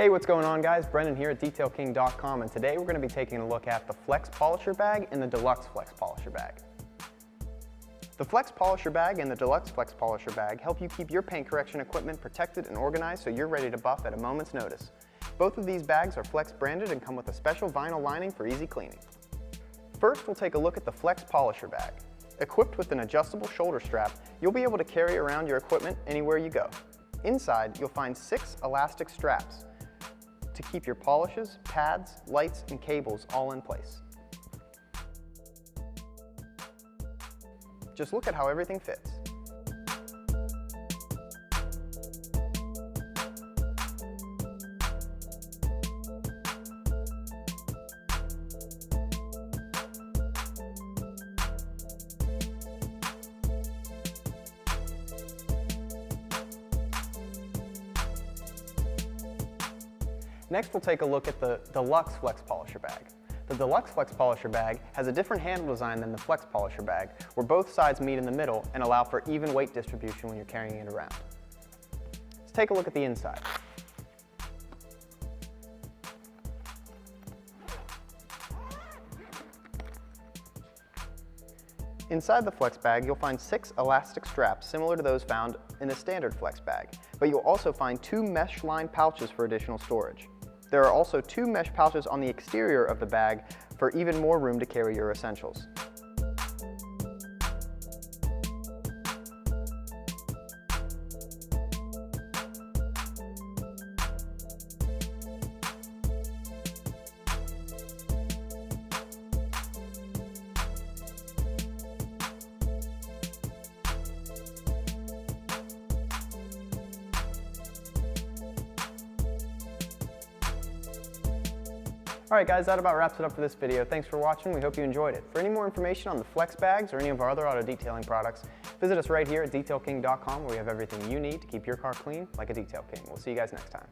Hey, what's going on guys? Brendan here at DetailKing.com, and today we're going to be taking a look at the Flex Polisher bag and the Deluxe Flex Polisher bag. The Flex Polisher bag and the Deluxe Flex Polisher bag help you keep your paint correction equipment protected and organized so you're ready to buff at a moment's notice. Both of these bags are Flex branded and come with a special vinyl lining for easy cleaning. First, we'll take a look at the Flex Polisher bag. Equipped with an adjustable shoulder strap, you'll be able to carry around your equipment anywhere you go. Inside, you'll find 6 elastic straps to keep your polishes, pads, lights, and cables all in place. Just look at how everything fits. Next, we'll take a look at the Deluxe Flex Polisher bag. The Deluxe Flex Polisher bag has a different handle design than the Flex Polisher bag, where both sides meet in the middle and allow for even weight distribution when you're carrying it around. Let's take a look at the inside. Inside the Flex bag, you'll find 6 elastic straps similar to those found in a standard Flex bag, but you'll also find 2 mesh-lined pouches for additional storage. There are also 2 mesh pouches on the exterior of the bag for even more room to carry your essentials. Alright guys, that about wraps it up for this video. Thanks for watching, we hope you enjoyed it. For any more information on the Flex bags or any of our other auto detailing products, visit us right here at DetailKing.com, where we have everything you need to keep your car clean like a Detail King. We'll see you guys next time.